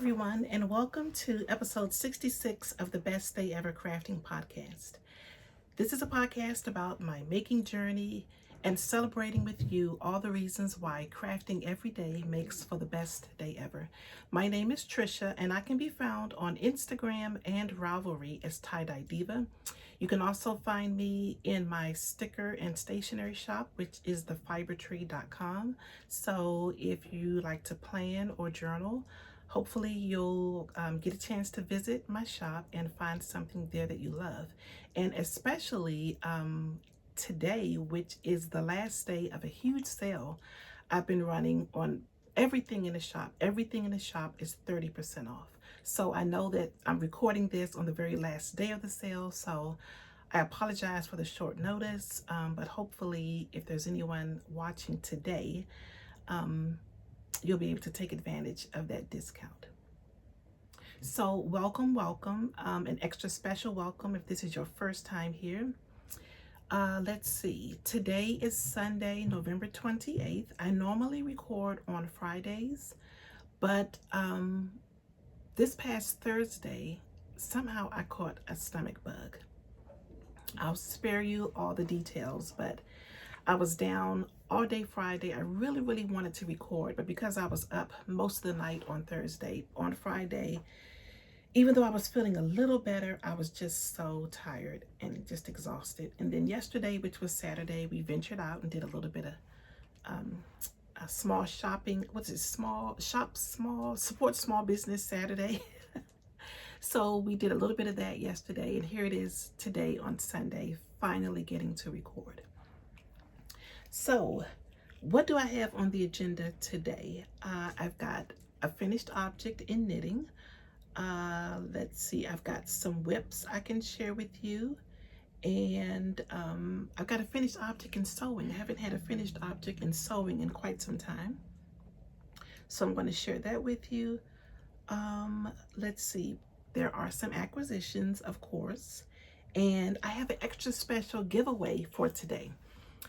everyone, and welcome to episode 66 of the Best Day Ever Crafting podcast. This is a podcast about my making journey and celebrating with you all the reasons why crafting every day makes for the best day ever. My name is Trisha, and I can be found on Instagram and Ravelry as Tie-Dye Diva. You can also find me in my sticker and stationery shop, which is the Fibertry.com. So if you like to plan or journal, hopefully you'll get a chance to visit my shop and find something there that you love. And especially today, which is the last day of a huge sale I've been running on everything in the shop. Everything in the shop is 30% off. So I know that I'm recording this on the very last day of the sale, so I apologize for the short notice, but hopefully if there's anyone watching today, you'll be able to take advantage of that discount. So welcome, an extra special welcome if this is your first time here. Let's see, today is Sunday, November 28th. I normally record on Fridays, but this past Thursday, somehow I caught a stomach bug. I'll spare you all the details, but I was down all day Friday. I really wanted to record, but because I was up most of the night on Thursday, on Friday, even though I was feeling a little better, I was just so tired and just exhausted. And then yesterday, which was Saturday, we ventured out and did a little bit of a small shopping. What's it? Support small business Saturday. So we did a little bit of that yesterday, and here it is today on Sunday, finally getting to record. So what do I have on the agenda today? I've got a finished object in knitting. Let's see, I've got some whips I can share with you, and I've got a finished object in sewing. I haven't had a finished object in sewing in quite some time, so I'm going to share that with you. Let's see, there are some acquisitions, of course, and I have an extra special giveaway for today.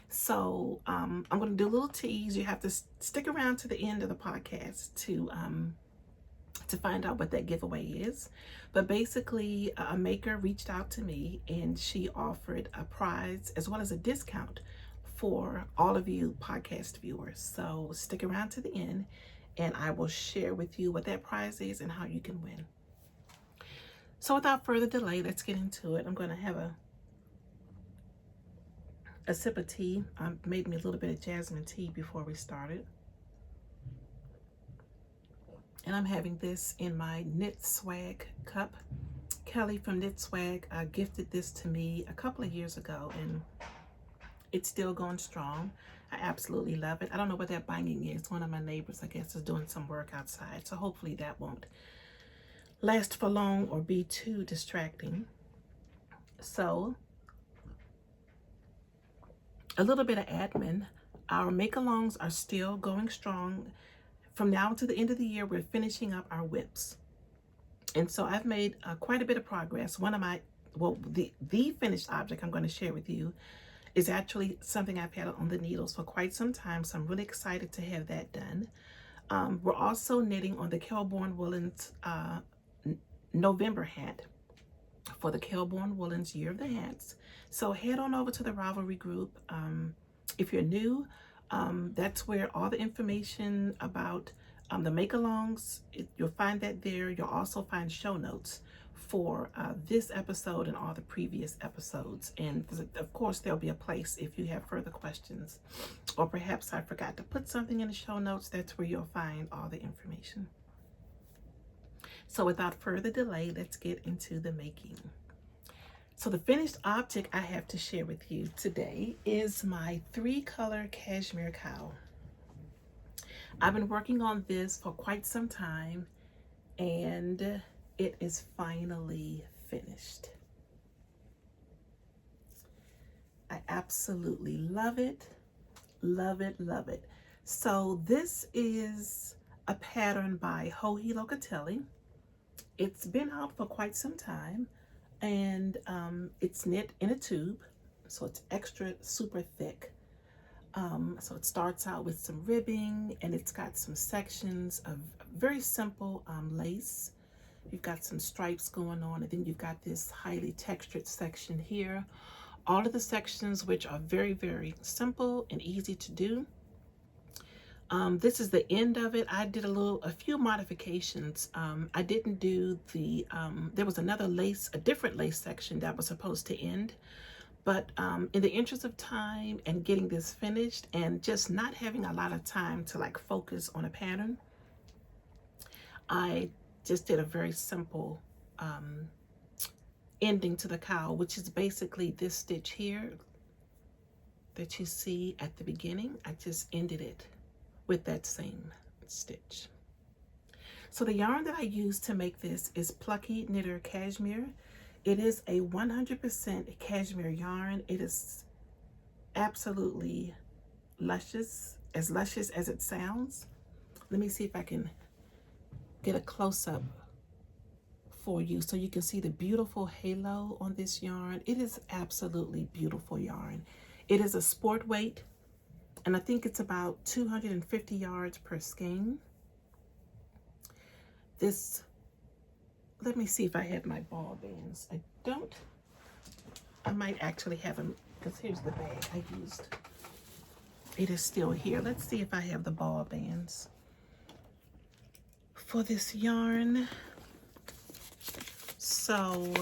So I'm going to do a little tease. You have to stick around to the end of the podcast to find out what that giveaway is. But basically, a maker reached out to me and she offered a prize as well as a discount for all of you podcast viewers. So stick around to the end and I will share with you what that prize is and how you can win. So without further delay, let's get into it. I'm going to have a sip of tea. I made me a little bit of jasmine tea before we started. And I'm having this in my Knit Swag cup. Kelly from Knit Swag gifted this to me a couple of years ago, and it's still going strong. I absolutely love it. I don't know what that banging is. One of my neighbors, I guess, is doing some work outside, so hopefully that won't last for long or be too distracting. So a little bit of admin. Our make-alongs are still going strong. From now to the end of the year, we're finishing up our whips. And so I've made quite a bit of progress. One of my, the finished object I'm going to share with you is actually something I've had on the needles for quite some time. So I'm really excited to have that done. We're also knitting on the Kelborn Woolens November hat for the Kelborn Woolens Year of the Hats. So head on over to the Ravelry group. If you're new, that's where all the information about the make-alongs, you'll find that there. You'll also find show notes for this episode and all the previous episodes. And of course, there'll be a place if you have further questions, or perhaps I forgot to put something in the show notes. That's where you'll find all the information. So without further delay, let's get into the making. So the finished object I have to share with you today is my 3-color cashmere cowl. I've been working on this for quite some time and it is finally finished. I absolutely love it, love it, love it. So this is a pattern by Joji Locatelli. It's been out for quite some time, and it's knit in a tube, so it's extra super thick. So it starts out with some ribbing, and it's got some sections of very simple lace. You've got some stripes going on, and then you've got this highly textured section here. All of the sections which are very, very simple and easy to do. This is the end of it. I did a few modifications. I didn't do the, there was another lace, a different lace section that was supposed to end. But in the interest of time and getting this finished and just not having a lot of time to like focus on a pattern, I just did a very simple ending to the cowl, which is basically this stitch here that you see at the beginning. I just ended it with that same stitch. So the yarn that I used to make this is Plucky Knitter Cashmere. It is a 100% cashmere yarn. It is absolutely luscious as it sounds. Let me see if I can get a close-up for you so you can see the beautiful halo on this yarn. It is absolutely beautiful yarn. It is a sport weight, and I think it's about 250 yards per skein. This, let me see if I have my ball bands. I don't. I might actually have them, because here's the bag I used. It is still here. Let's see if I have the ball bands for this yarn. So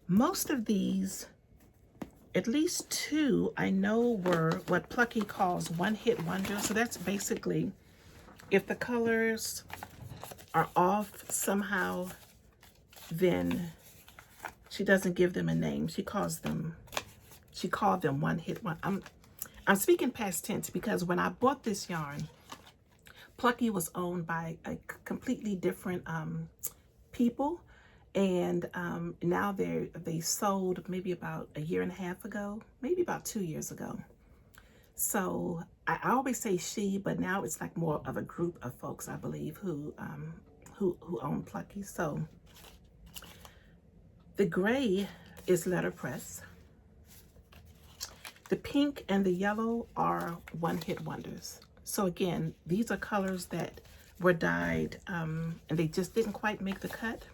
most of these, at least two, I know were what Plucky calls one-hit wonders. So that's basically if the colors are off somehow, then she doesn't give them a name. She called them one-hit one. I'm speaking past tense because when I bought this yarn, Plucky was owned by a completely different people, and now they sold maybe about a year and a half ago, maybe about 2 years ago. So I always say she, but now it's like more of a group of folks, I believe, who own Plucky. So the gray is letterpress. The pink and the yellow are one-hit wonders. So again, these are colors that were dyed and they just didn't quite make the cut.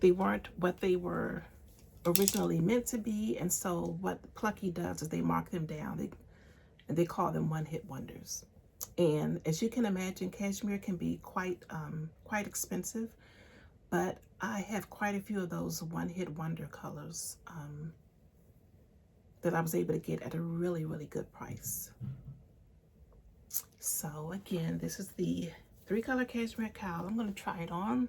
They weren't what they were originally meant to be, and so what Plucky does is they mark them down. They call them one-hit wonders. And as you can imagine, cashmere can be quite expensive, but I have quite a few of those one-hit wonder colors that I was able to get at a really, really good price. So again, this is the 3-color cashmere cowl. I'm going to try it on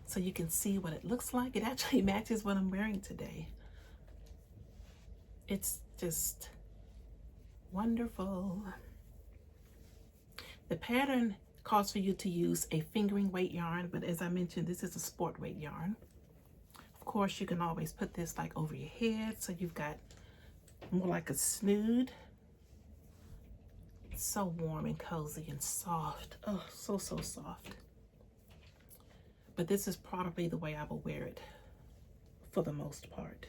so you can see what it looks like. It actually matches what I'm wearing today. It's just wonderful. The pattern calls for you to use a fingering weight yarn, but as I mentioned, this is a sport weight yarn. Of course, you can always put this like over your head, so you've got more like a snood. It's so warm and cozy and soft. Oh, so soft. But this is probably the way I will wear it for the most part.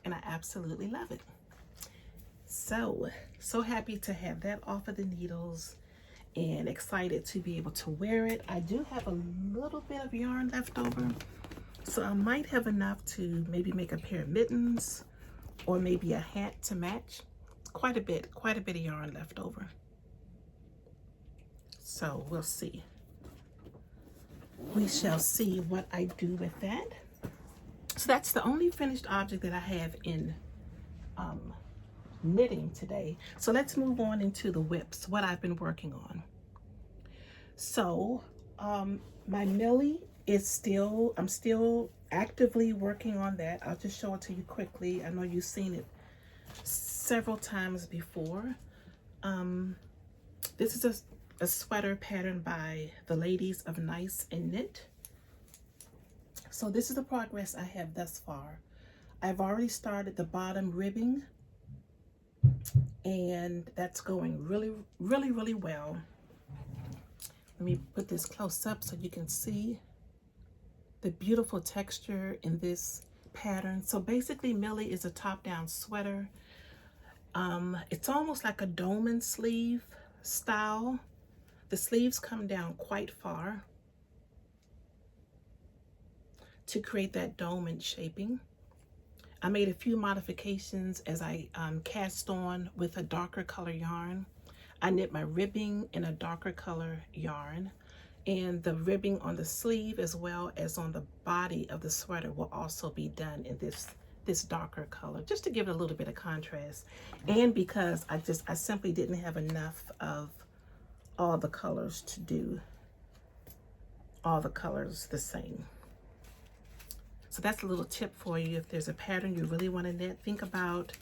And I absolutely love it. So happy to have that off of the needles and excited to be able to wear it. I do have a little bit of yarn left over, so I might have enough to maybe make a pair of mittens or maybe a hat to match. Quite a bit of yarn left over. So we'll see. We shall see what I do with that. So that's the only finished object that I have in knitting today. So let's move on into the whips, what I've been working on. So my Millie is I'm still actively working on that. I'll just show it to you quickly. I know you've seen it several times before. This is a sweater pattern by the ladies of Nice and Knit. So this is the progress I have thus far. I've already started the bottom ribbing, and that's going really well. Let me put this close up so you can see the beautiful texture in this pattern. So basically Millie is a top-down sweater. It's almost like a dolman sleeve style. The sleeves come down quite far to create that dolman shaping. I made a few modifications as I cast on with a darker color yarn. I knit my ribbing in a darker color yarn, and the ribbing on the sleeve as well as on the body of the sweater will also be done in this darker color, just to give it a little bit of contrast, and because I simply didn't have enough of all the colors to do all the colors the same. So that's a little tip for you. If there's a pattern you really want to knit, think about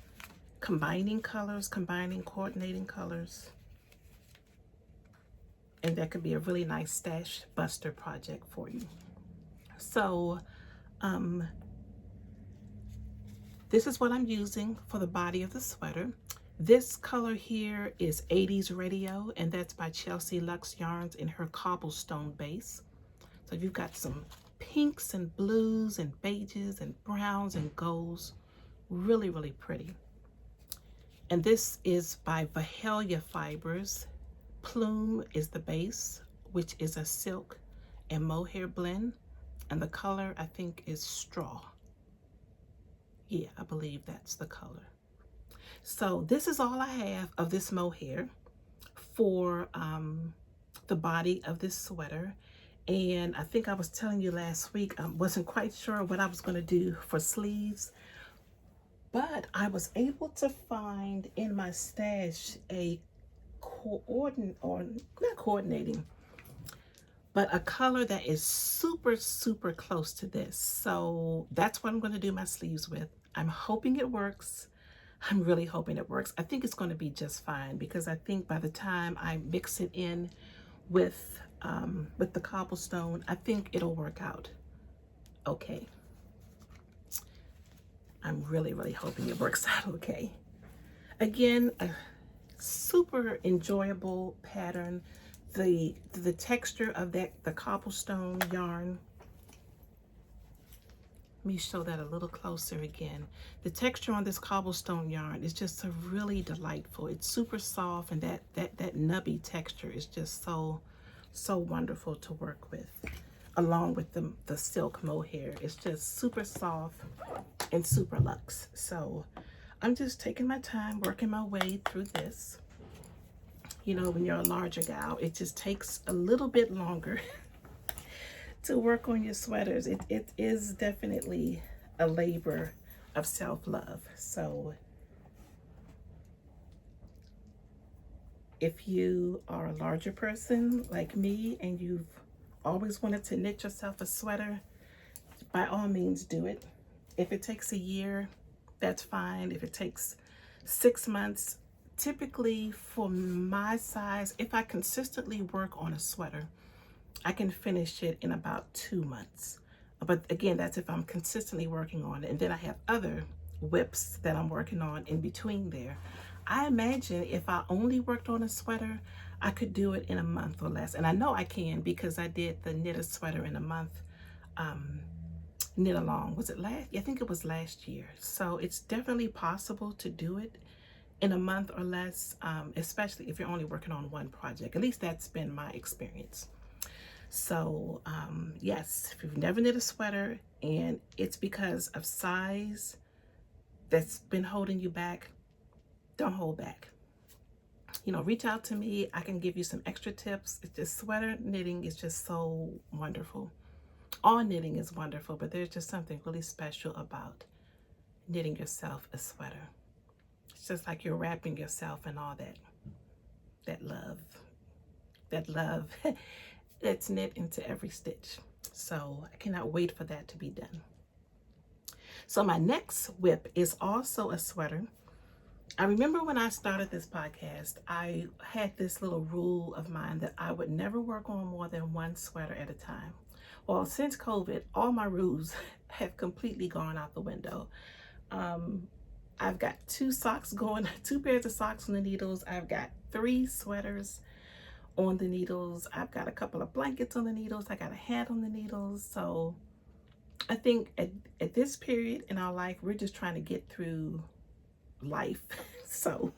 combining colors, coordinating colors. And that could be a really nice stash buster project for you. So this is what I'm using for the body of the sweater. This color here is 80s Radio, and that's by Chelsea Lux Yarns in her cobblestone base. So you've got some pinks and blues and beiges and browns and golds. Really, really pretty. And this is by Vahelia Fibers. Plume is the base, which is a silk and mohair blend. And the color, I think, is straw. Yeah, I believe that's the color. So this is all I have of this mohair for the body of this sweater. And I think I was telling you last week, I wasn't quite sure what I was going to do for sleeves, but I was able to find in my stash a not coordinating, but a color that is super, super close to this. So that's what I'm going to do my sleeves with. I'm hoping it works. I'm really hoping it works. I think it's going to be just fine, because I think by the time I mix it in with the cobblestone, I think it'll work out okay. I'm really, really hoping it works out okay. Again, a super enjoyable pattern. The texture of the cobblestone yarn. Let me show that a little closer again. The texture on this cobblestone yarn is just really delightful. It's super soft, and that nubby texture is just so wonderful to work with, along with the silk mohair. It's just super soft and super luxe. So I'm just taking my time, working my way through this. You know, when you're a larger gal, it just takes a little bit longer to work on your sweaters. It is definitely a labor of self-love. So if you are a larger person like me and you've always wanted to knit yourself a sweater, by all means do it. If it takes a year, that's fine. If it takes 6 months, typically for my size, if I consistently work on a sweater, I can finish it in about 2 months. But again, that's if I'm consistently working on it. And then I have other whips that I'm working on in between there. I imagine if I only worked on a sweater, I could do it in a month or less. And I know I can, because I did the knit a sweater in a month knit along. Was it last? I think it was last year. So it's definitely possible to do it in a month or less, especially if you're only working on one project. At least that's been my experience. So yes, if you've never knit a sweater and it's because of size that's been holding you back, don't hold back. You know, reach out to me. I can give you some extra tips. It's just, sweater knitting is just so wonderful. All knitting is wonderful, but there's just something really special about knitting yourself a sweater. It's just like you're wrapping yourself in all that love that's knit into every stitch. So I cannot wait for that to be done. So my next whip is also a sweater. I remember when I started this podcast, I had this little rule of mine that I would never work on more than one sweater at a time. Well, since COVID, all my rules have completely gone out the window. I've got 2 pairs of socks on the needles. I've got 3 sweaters on the needles. I've got a couple of blankets on the needles. I got a hat on the needles. So I think at this period in our life, we're just trying to get through life. So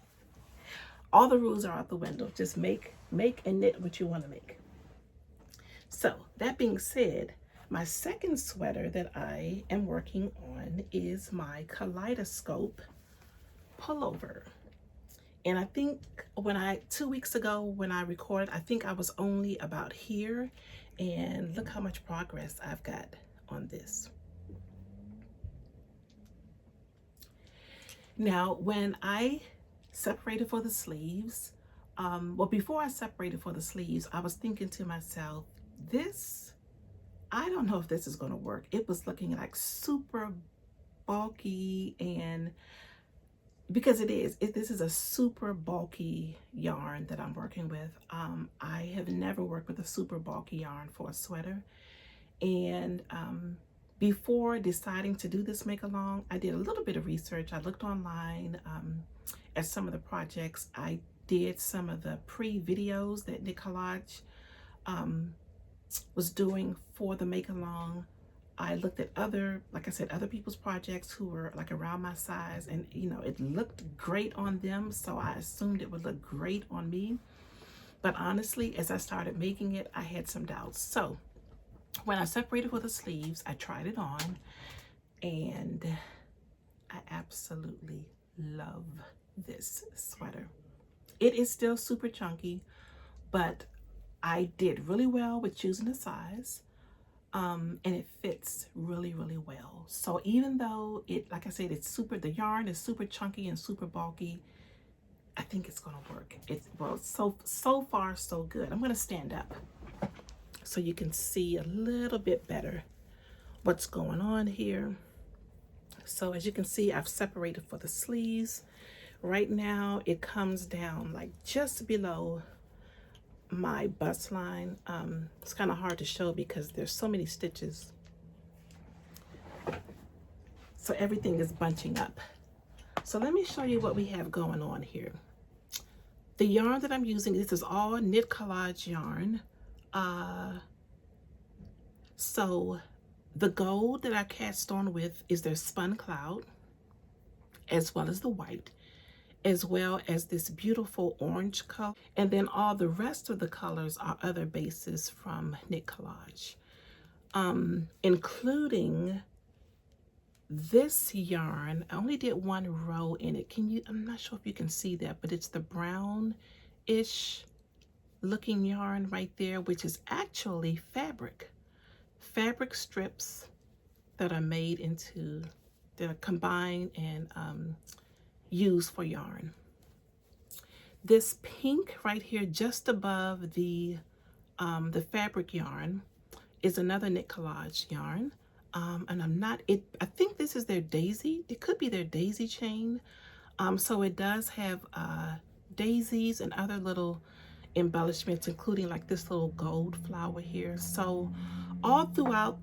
all the rules are out the window. Just make and knit what you want to make. So that being said, my second sweater that I am working on is my Kaleidoscope Pullover. And I think 2 weeks ago when I recorded, I think I was only about here, and look how much progress I've got on this. Now, when I separated for the sleeves, well, before I separated for the sleeves, I was thinking to myself, I don't know if this is going to work. It was looking like super bulky, and because this is a super bulky yarn that I'm working with. I have never worked with a super bulky yarn for a sweater. And before deciding to do this make along, I did a little bit of research. I looked online at some of the projects. I did some of the pre-videos that Collage was doing for the make along. I looked at other people's projects who were like around my size, and it looked great on them, so I assumed it would look great on me. But honestly, as I started making it, I had some doubts. So when I separated for the sleeves, I tried it on, and I absolutely love this sweater. It is still super chunky, but I did really well with choosing the size. And it fits really, really well. So even though like I said, the yarn is super chunky and super bulky, I think it's gonna work. So far so good. I'm gonna stand up so you can see a little bit better what's going on here. So as you can see, I've separated for the sleeves. Right now it comes down like just below my bust line. It's kind of hard to show because there's so many stitches, so everything is bunching up. So let me show you what we have going on here. The yarn that I'm using, this is all knit collage yarn. So the gold that I cast on with is their spun cloud, as well as the white, as well as this beautiful orange color. And then all the rest of the colors are other bases from Knit Collage, including this yarn. I only did one row in it. I'm not sure if you can see that, but it's the brown-ish looking yarn right there, which is actually fabric strips that are made into, that are combined and used for yarn. This pink right here just above the fabric yarn is another Knit Collage yarn, and I think this is their daisy. It could be their daisy chain. So it does have daisies and other little embellishments, including like this little gold flower here. So all throughout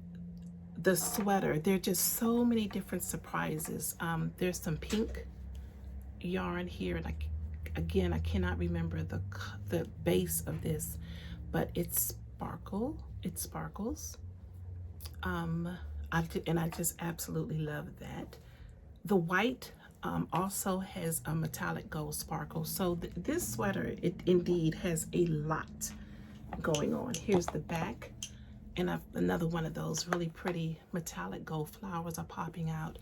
the sweater, there are just so many different surprises. There's some pink yarn here, and again, I cannot remember the base of this, but it sparkles. I just absolutely love that. The white also has a metallic gold sparkle. So this sweater, it indeed has a lot going on. Here's the back, and another one of those really pretty metallic gold flowers are popping out.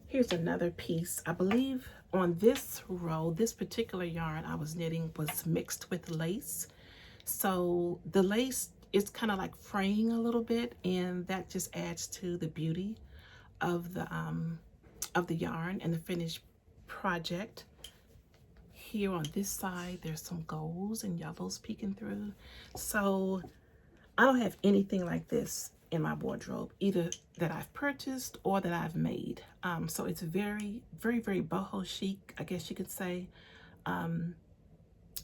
Here's another piece. I believe on this row, this particular yarn I was knitting was mixed with lace. So the lace is kind of like fraying a little bit, and that just adds to the beauty of the yarn and the finished project. Here on this side, there's some golds and yellows peeking through. So I don't have anything like this in my wardrobe, either that I've purchased or that I've made. So it's very, very, very boho chic, I guess you could say. And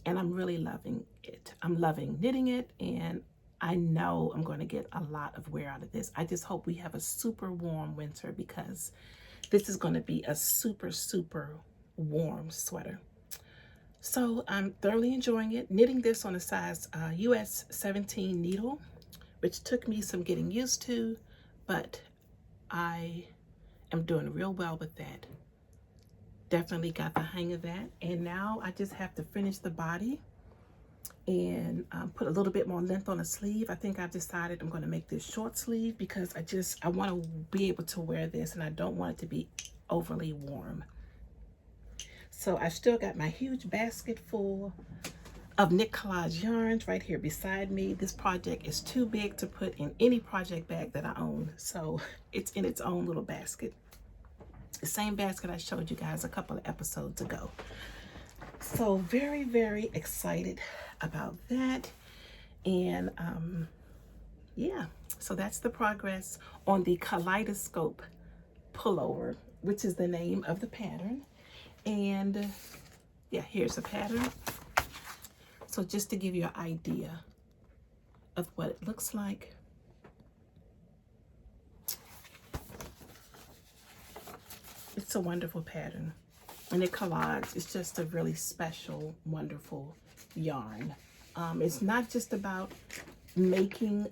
I'm really loving it. I'm loving knitting it, and I know I'm going to get a lot of wear out of this. I just hope we have a super warm winter, because this is going to be a super, super warm sweater. So I'm thoroughly enjoying it. Knitting this on a size US 17 needle which took me some getting used to, but I am doing real well with that. Definitely got the hang of that. And now I just have to finish the body and put a little bit more length on the sleeve. I think I've decided I'm going to make this short sleeve because I want to be able to wear this, and I don't want it to be overly warm. So I still got my huge basket full of knit collage yarns right here beside me. This project is too big to put in any project bag that I own, so it's in its own little basket. The same basket I showed you guys a couple of episodes ago. So very, very excited about that. And yeah, so that's the progress on the Kaleidoscope Pullover, which is the name of the pattern. And yeah, here's the pattern. So just to give you an idea of what it looks like. It's a wonderful pattern. And the collage is just a really special, wonderful yarn. It's not just about making,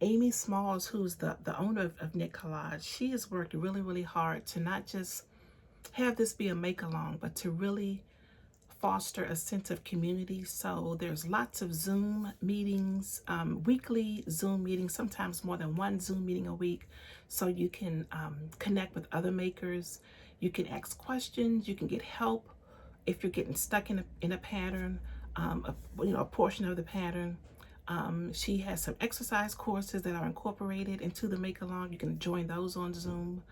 Amy Smalls, who's the owner of Knit Collage, she has worked really, really hard to not just have this be a make-along, but to really foster a sense of community. So there's lots of Zoom meetings, weekly Zoom meetings, sometimes more than one Zoom meeting a week. So you can connect with other makers. You can ask questions. You can get help if you're getting stuck in a pattern, a portion of the pattern. She has some exercise courses that are incorporated into the make-along. You can join those on Zoom.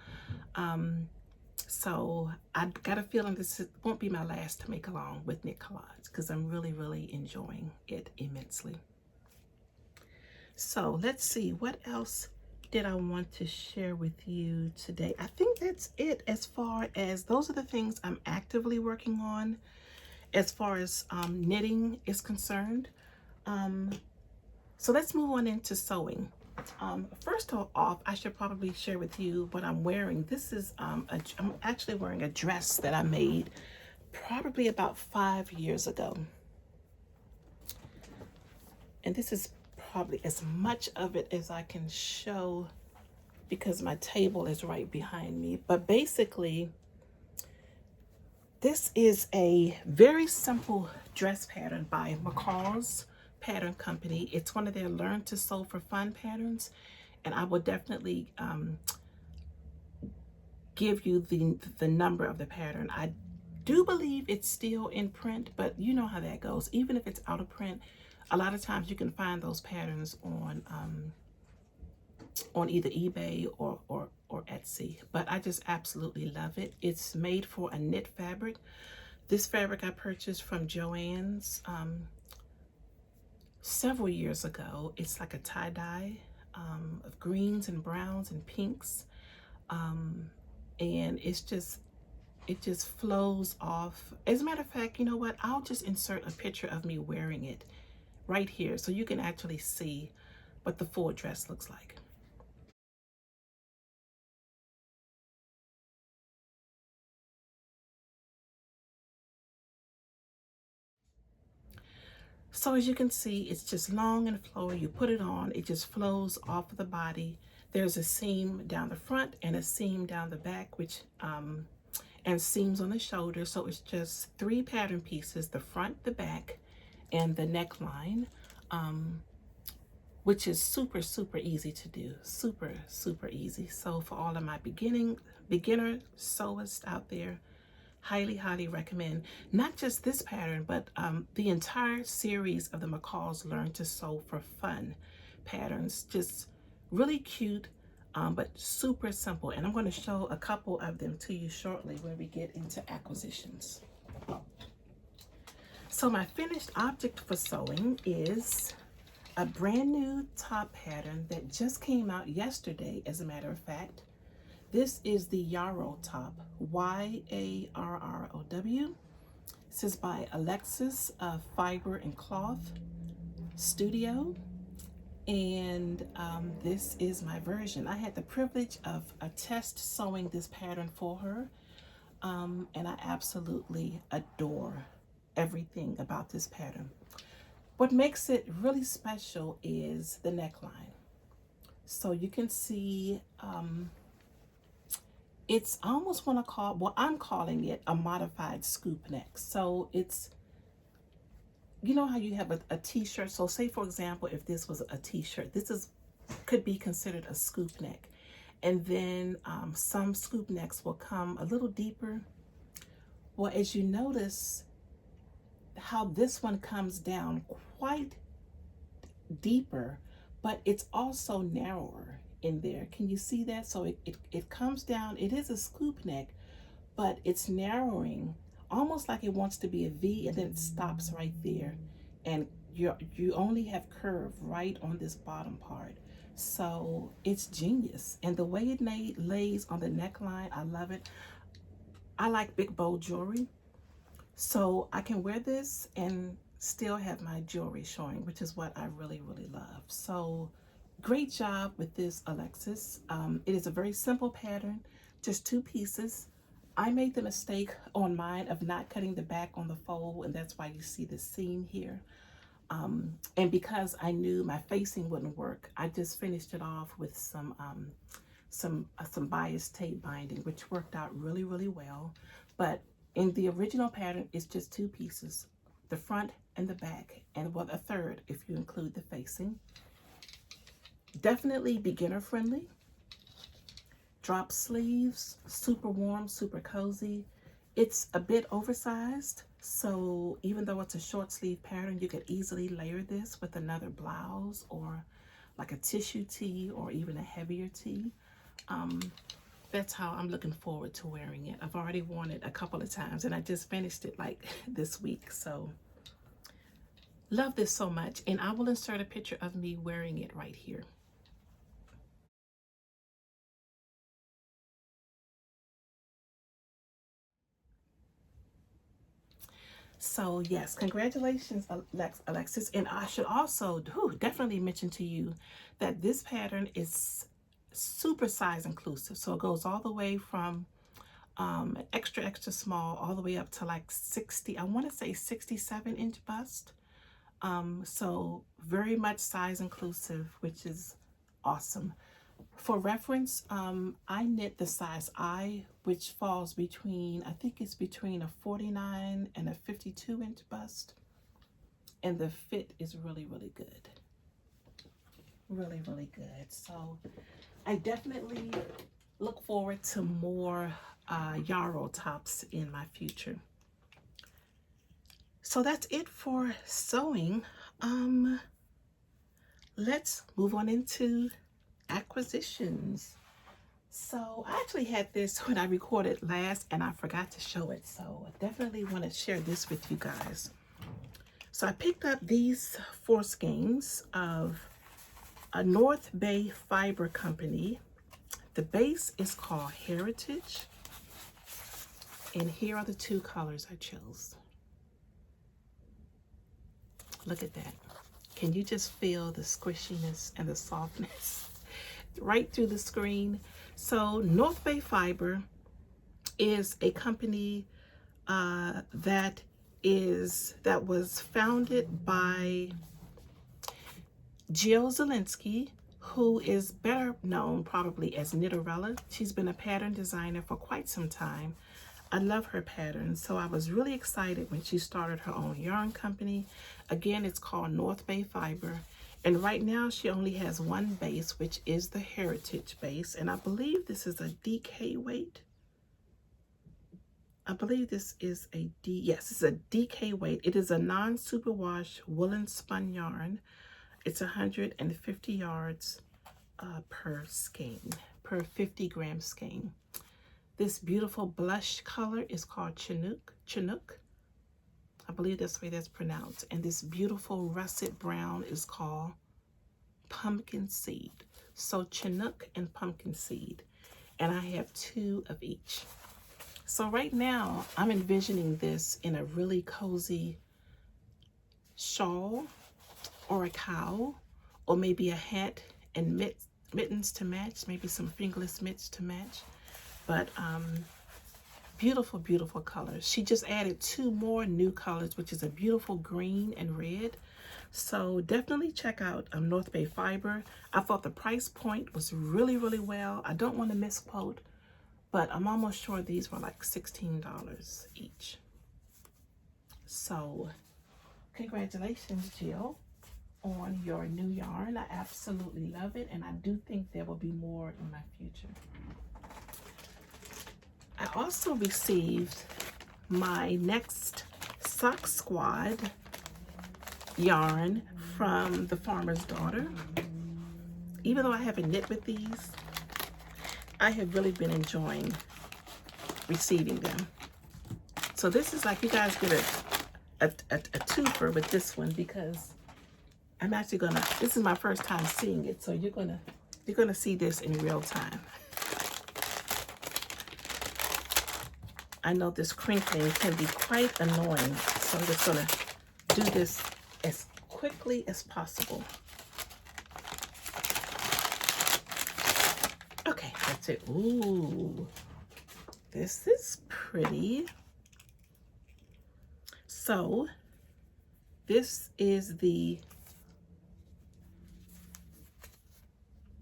So I got a feeling this won't be my last to make along with Knit Collage because I'm really, really enjoying it immensely. So let's see, what else did I want to share with you today? I think that's it as far as those are the things I'm actively working on as far as knitting is concerned. So let's move on into sewing. First off, I should probably share with you what I'm wearing. This is, I'm actually wearing a dress that I made probably about 5 years ago. And this is probably as much of it as I can show because my table is right behind me. But basically, this is a very simple dress pattern by McCalls Pattern Company. It's one of their Learn to Sew for Fun patterns, and I will definitely give you the number of the pattern. I do believe it's still in print, but you know how that goes. Even if it's out of print, a lot of times you can find those patterns on either eBay or Etsy. But I just absolutely love it. It's made for a knit fabric. This fabric I purchased from Joann's several years ago. It's like a tie-dye of greens and browns and pinks, and it just flows off. As a matter of fact, you know what, I'll just insert a picture of me wearing it right here so you can actually see what the full dress looks like. So as you can see, it's just long and flowy. You put it on, it just flows off of the body. There's a seam down the front and a seam down the back, which and seams on the shoulder. So it's just 3 pattern pieces: the front, the back, and the neckline, which is super, super easy to do. Super, super easy. So for all of my beginner sewists out there, highly, highly recommend not just this pattern, but the entire series of the McCalls Learn to Sew for Fun patterns. Just really cute, but super simple. And I'm going to show a couple of them to you shortly when we get into acquisitions. So my finished object for sewing is a brand new top pattern that just came out yesterday, as a matter of fact. This is the Yarrow top, Y-A-R-R-O-W. This is by Alexis Fiber and Cloth Studio. And this is my version. I had the privilege of a test sewing this pattern for her. And I absolutely adore everything about this pattern. What makes it really special is the neckline. So you can see it's almost want to call, well, I'm calling it a modified scoop neck. So it's, you know how you have a t-shirt. So say for example, if this was a t-shirt, this is could be considered a scoop neck. And then some scoop necks will come a little deeper. Well, as you notice how this one comes down quite deeper, but it's also narrower in there. Can you see that? So it comes down, it is a scoop neck, but it's narrowing almost like it wants to be a V, and then it stops right there. And you only have curve right on this bottom part. So it's genius. And the way it lays on the neckline, I love it. I like big bold jewelry, so I can wear this and still have my jewelry showing, which is what I really, really love. So great job with this, Alexis. It is a very simple pattern, just 2 pieces. I made the mistake on mine of not cutting the back on the fold, and that's why you see the seam here. And because I knew my facing wouldn't work, I just finished it off with some bias tape binding, which worked out really, really well. But in the original pattern, it's just 2 pieces, the front and the back, and well, a third if you include the facing. Definitely beginner friendly. Drop sleeves, super warm, super cozy. It's a bit oversized, so even though it's a short sleeve pattern, you could easily layer this with another blouse or like a tissue tee or even a heavier tee. That's how I'm looking forward to wearing it. I've already worn it a couple of times, and I just finished it like this week. So love this so much, and I will insert a picture of me wearing it right here. So yes, congratulations, Alexis. And I should also definitely mention to you that this pattern is super size inclusive. So it goes all the way from an extra, extra small all the way up to like 60, I want to say 67-inch bust. So very much size inclusive, which is awesome. For reference, I knit the size I, which falls between, I think it's between a 49 and a 52-inch bust. And the fit is really, really good. Really, really good. So I definitely look forward to more Yarrow tops in my future. So that's it for sewing. Let's move on into acquisitions. So I actually had this when I recorded last and I forgot to show it. So I definitely want to share this with you guys. So I picked up these 4 skeins of a North Bay Fiber Company. The base is called Heritage. And here are the 2 colors I chose. Look at that. Can you just feel the squishiness and the softness right through the screen? So North Bay Fiber is a company that was founded by Jill Zielinski, who is better known probably as Knitterella. She's been a pattern designer for quite some time. I love her patterns, so I was really excited when she started her own yarn company. Again, it's called North Bay Fiber, and right now she only has 1 base, which is the Heritage base, and I believe this is a DK weight. I believe this is yes, it's a DK weight. It is a non-superwash woolen spun yarn. It's 150 yards per skein, per 50-gram skein. This beautiful blush color is called Chinook. I believe that's the way that's pronounced. And this beautiful russet brown is called Pumpkin Seed. So Chinook and Pumpkin Seed. And I have 2 of each. So right now, I'm envisioning this in a really cozy shawl or a cowl, or maybe a hat and mittens to match, maybe some fingerless mitts to match. But beautiful, beautiful colors. She just added 2 more new colors, which is a beautiful green and red. So definitely check out North Bay Fiber. I thought the price point was really, really well. I don't want to misquote, but I'm almost sure these were like $16 each. So congratulations, Jill, on your new yarn. I absolutely love it, and I do think there will be more in my future. I also received my next Sock Squad yarn from the Farmer's Daughter. Even though I haven't knit with these, I have really been enjoying receiving them. So this is like, you guys get a twofer with this one, because I'm actually gonna, this is my first time seeing it, so you're gonna see this in real time. I know this crinkling can be quite annoying, so I'm just gonna do this as quickly as possible. Okay, that's it. Ooh, this is pretty. So this is the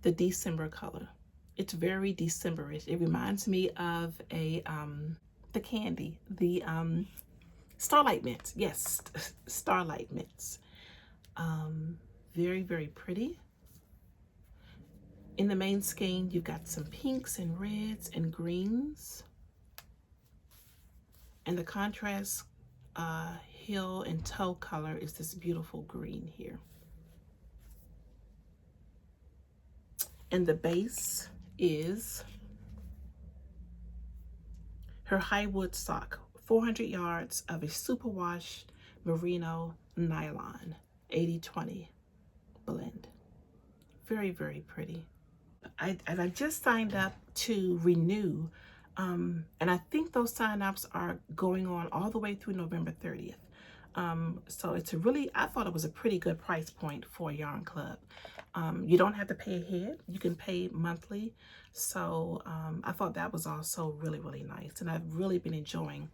December color. It's very Decemberish. It reminds me of a the candy, the Starlight Mints. Yes, Starlight Mints. Very, very pretty. In the main skein, you've got some pinks and reds and greens. And the contrast heel and toe color is this beautiful green here. And the base is her Highwood sock, 400 yards of a superwash merino nylon, 80-20 blend. Very, very pretty. I just signed up to renew, and I think those sign-ups are going on all the way through November 30th. So it's a really, I thought it was a pretty good price point for a yarn club. You don't have to pay ahead. You can pay monthly. So I thought that was also really, really nice. And I've really been enjoying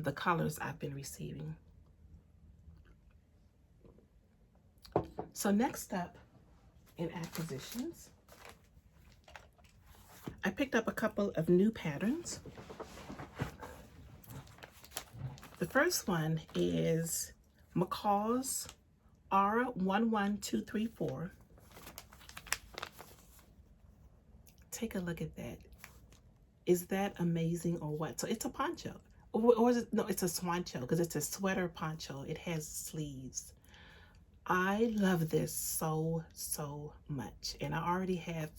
the colors I've been receiving. So next up in acquisitions, I picked up a couple of new patterns. The first one is McCalls R11234. Take a look at that. Is that amazing or what? So it's a poncho, or is it, no, it's a swancho, because it's a sweater poncho. It has sleeves. I love this so, so much. And I already have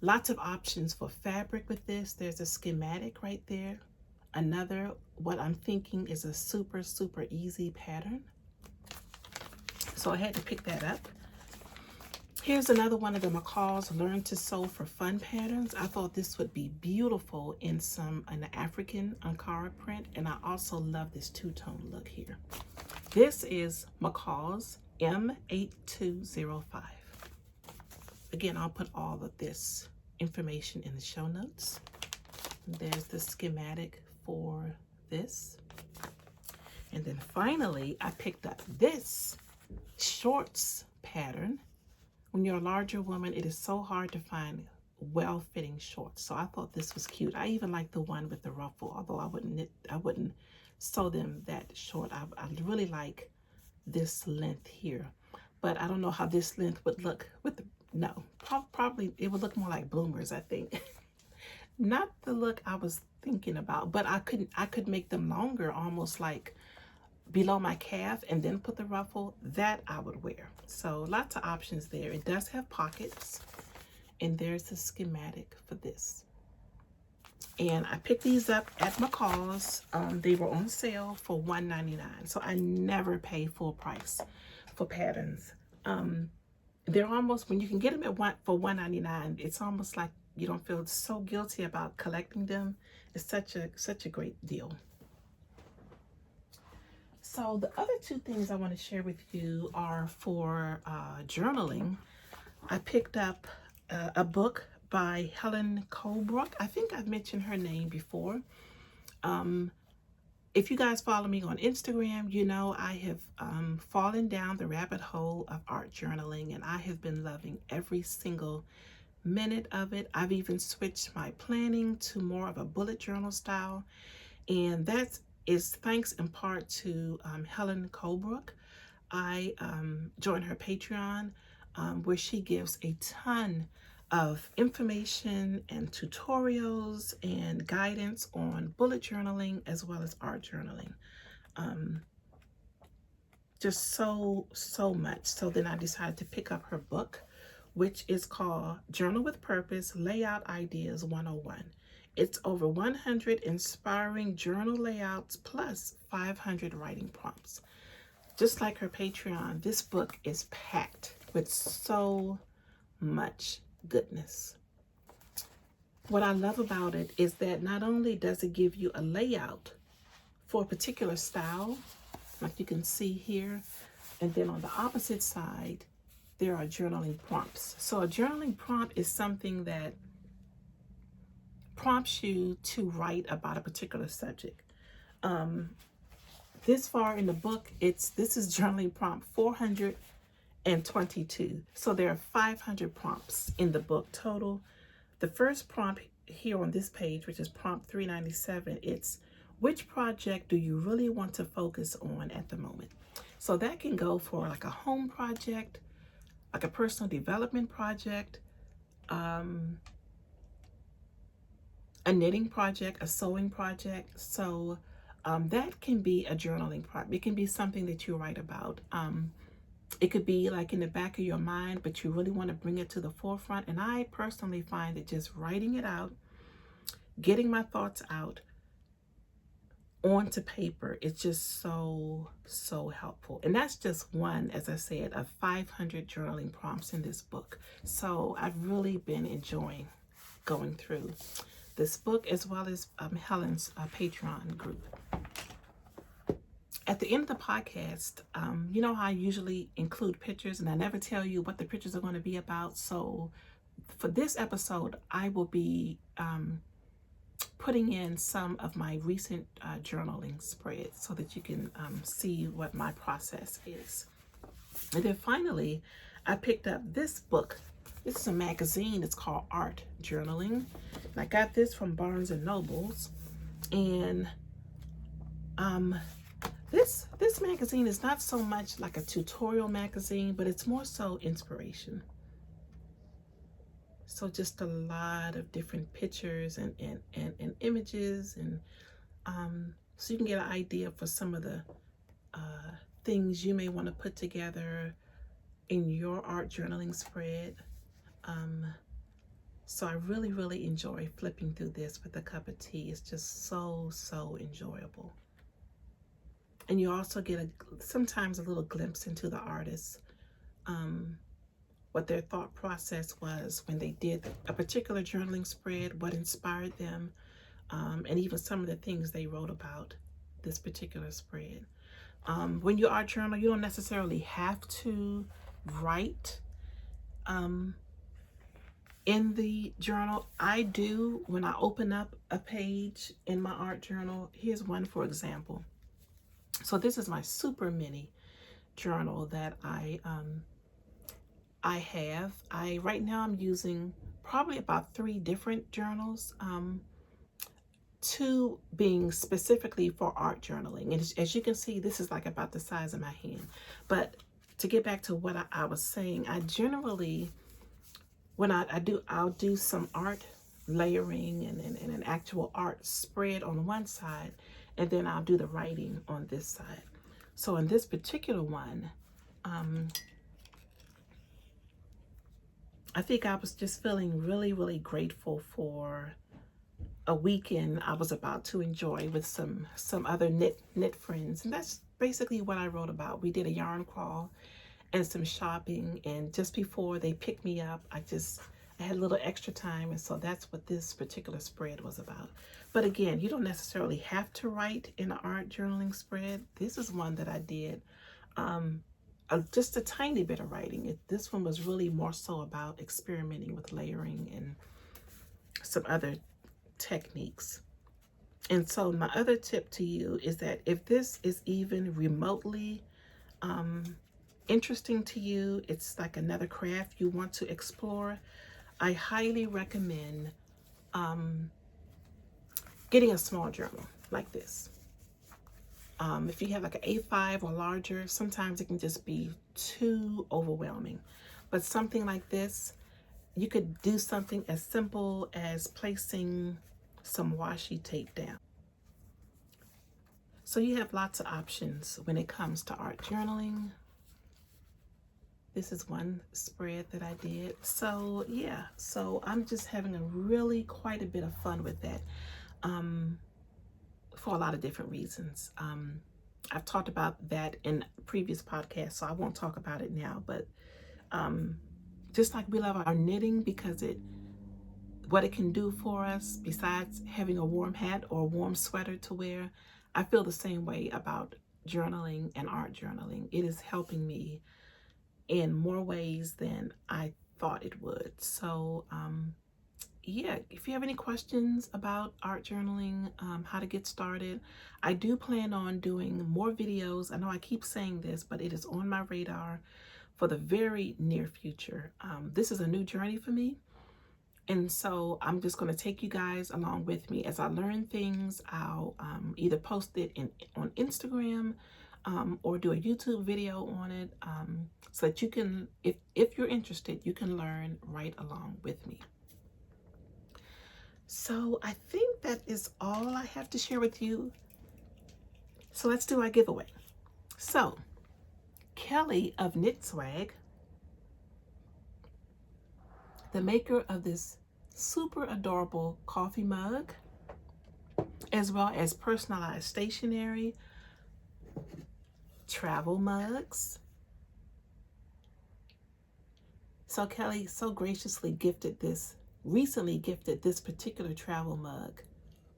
lots of options for fabric with this. There's a schematic right there. Another, what I'm thinking is a super, super easy pattern. So I had to pick that up. Here's another one of the McCalls Learn to Sew for Fun patterns. I thought this would be beautiful in an African Ankara print, and I also love this two-tone look here. This is McCalls M8205. Again, I'll put all of this information in the show notes. There's the schematic for this. And then finally, I picked up this shorts pattern. When you're a larger woman, it is so hard to find well-fitting shorts. So I thought this was cute. I even like the one with the ruffle, although I wouldn't sew them that short. I really like this length here, but I don't know how this length would look with the, no, probably it would look more like bloomers, I think. Not the look I was thinking about, but I could make them longer, almost like below my calf, and then put the ruffle. That I would wear. So lots of options there. It does have pockets, and there's the schematic for this. And I picked these up at McCall's. They were on sale for $1.99. So I never pay full price for patterns. They're almost, when you can get them for $1.99, it's almost like you don't feel so guilty about collecting them. It's such a great deal. So the other two things I want to share with you are for journaling. I picked up a book by Helen Colebrook. I think I've mentioned her name before. If you guys follow me on Instagram, you know I have fallen down the rabbit hole of art journaling, and I have been loving every single minute of it. I've even switched my planning to more of a bullet journal style, and that is thanks in part to Helen Colebrook. I joined her Patreon, where she gives a ton of information and tutorials and guidance on bullet journaling as well as art journaling. Just so much. So then I decided to pick up her book, which is called Journal with Purpose, Layout Ideas 101. It's over 100 inspiring journal layouts plus 500 writing prompts. Just like her Patreon, this book is packed with so much goodness. What I love about it is that not only does it give you a layout for a particular style, like you can see here, and then on the opposite side, there are journaling prompts. So a journaling prompt is something that prompts you to write about a particular subject. This far in the book, this is journaling prompt 422. So there are 500 prompts in the book total. The first prompt here on this page, which is prompt 397, it's which project do you really want to focus on at the moment? So that can go for like a home project, like a personal development project, a knitting project, a sewing project. So that can be a journaling project. It can be something that you write about. It could be like in the back of your mind, but you really want to bring it to the forefront. And I personally find that just writing it out, getting my thoughts out onto paper, it's just so helpful. And that's just one, as I said, of 500 journaling prompts in this book. So I've really been enjoying going through this book as well as Helen's Patreon group. At the end of the podcast, you know how I usually include pictures and I never tell you what the pictures are going to be about. So for this episode, I will be putting in some of my recent journaling spreads so that you can see what my process is. And then finally, I picked up this book. This is a magazine. It's called Art Journaling. And I got this from Barnes and Nobles. And this magazine is not so much like a tutorial magazine, but it's more so inspiration. So just a lot of different pictures and images, and so you can get an idea for some of the things you may want to put together in your art journaling spread. So I really enjoy flipping through this with a cup of tea. It's just so enjoyable. And you also get sometimes a little glimpse into the artist, what their thought process was when they did a particular journaling spread, what inspired them, and even some of the things they wrote about this particular spread. When you art journal, you don't necessarily have to write in the journal. I do when I open up a page in my art journal. Here's one, for example. So this is my super mini journal that I have. Right now I'm using probably about 3 different journals, 2 being specifically for art journaling. And as you can see, this is like about the size of my hand. But to get back to what I was saying, I generally, when I'll do some art layering and an actual art spread on one side, and then I'll do the writing on this side. So in this particular one, I think I was just feeling really grateful for a weekend I was about to enjoy with some other knit friends. And that's basically what I wrote about. We did a yarn crawl and some shopping, and just before they picked me up, I had a little extra time, and so that's what this particular spread was about. But again, you don't necessarily have to write in an art journaling spread. This is one that I did just a tiny bit of writing. This one was really more so about experimenting with layering and some other techniques. And so my other tip to you is that if this is even remotely interesting to you, it's like another craft you want to explore, I highly recommend getting a small journal like this. If you have like an A5 or larger, sometimes it can just be too overwhelming. But something like this, you could do something as simple as placing some washi tape down. So you have lots of options when it comes to art journaling. This is one spread that I did. So yeah, so I'm just having quite a bit of fun with that for a lot of different reasons. I've talked about that in previous podcasts, so I won't talk about it now, but just like we love our knitting because what it can do for us besides having a warm hat or a warm sweater to wear, I feel the same way about journaling and art journaling. It is helping me in more ways than I thought it would. So yeah, if you have any questions about art journaling, how to get started, I do plan on doing more videos. I know I keep saying this, but it is on my radar for the very near future. This is a new journey for me. And so I'm just going to take you guys along with me. As I learn things, I'll either post it on Instagram or do a YouTube video on it so that you can, if you're interested, you can learn right along with me. So I think that is all I have to share with you. So let's do our giveaway. So Kelly of Knit Swag, the maker of this super adorable coffee mug, as well as personalized stationery, travel mugs. So Kelly so graciously recently gifted this particular travel mug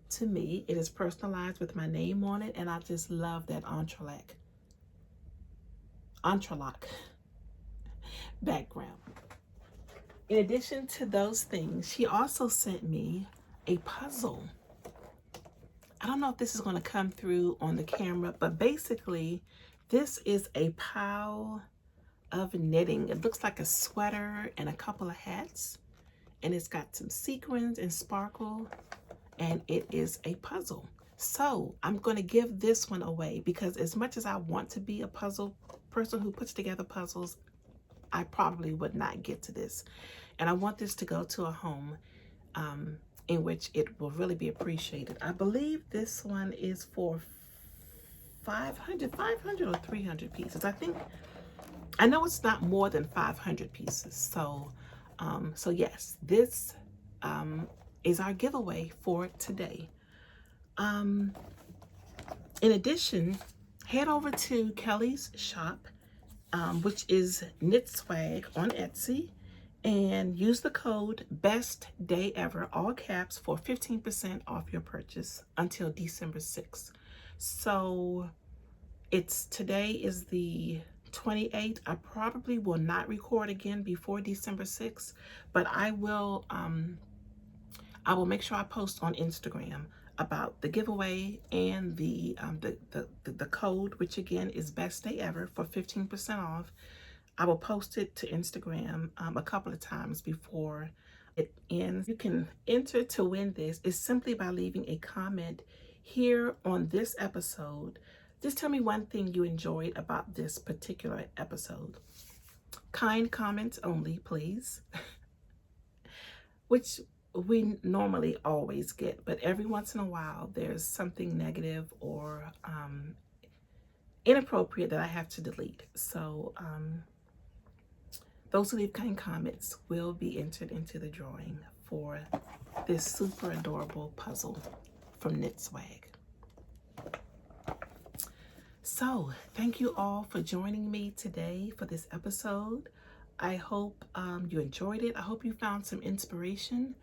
to me. It is personalized with my name on it, and I just love that entrelac background. In addition to those things, she also sent me a puzzle. I don't know if this is going to come through on the camera, but basically this is a pile of knitting. It looks like a sweater and a couple of hats, and it's got some sequins and sparkle, and it is a puzzle. So I'm going to give this one away because as much as I want to be a puzzle person who puts together puzzles, I probably would not get to this. And I want this to go to a home in which it will really be appreciated. I believe this one is for 500 or 300 pieces. I know it's not more than 500 pieces. So, so yes, this is our giveaway for today. In addition, head over to Kelly's shop, which is Knit Swag on Etsy, and use the code BESTDAYEVER, all caps, for 15% off your purchase until December 6th. So today is the 28th. I probably will not record again before December 6th, but I will make sure I post on Instagram about the giveaway and the code, which again is Best Day Ever for 15% off. I will post it to Instagram a couple of times before it ends. You can enter to win this is simply by leaving a comment here on this episode. Just tell me one thing you enjoyed about this particular episode. Kind comments only, please. Which we normally always get, but every once in a while there's something negative or inappropriate that I have to delete. So those who leave kind comments will be entered into the drawing for this super adorable puzzle from Knit Swag. So thank you all for joining me today for this episode. I hope you enjoyed it. I hope you found some inspiration.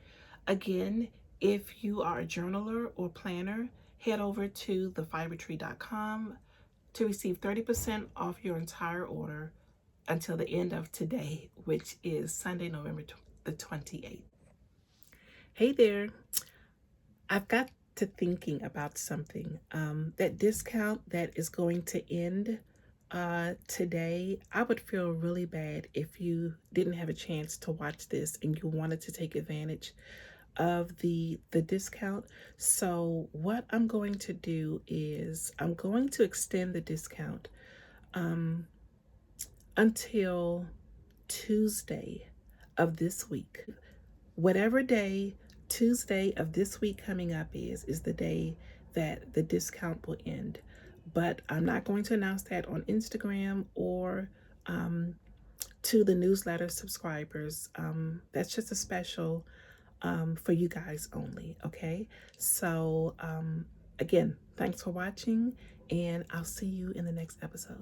Again, if you are a journaler or planner, head over to thefibertry.com to receive 30% off your entire order until the end of today, which is Sunday, November the 28th. Hey there. I've got to thinking about something. That discount that is going to end today, I would feel really bad if you didn't have a chance to watch this and you wanted to take advantage of the discount. So what I'm going to do is I'm going to extend the discount until Tuesday of this week. Whatever day Tuesday of this week coming up is the day that the discount will end. But I'm not going to announce that on Instagram or to the newsletter subscribers. That's just a special for you guys only, okay? So again, thanks for watching, and I'll see you in the next episode.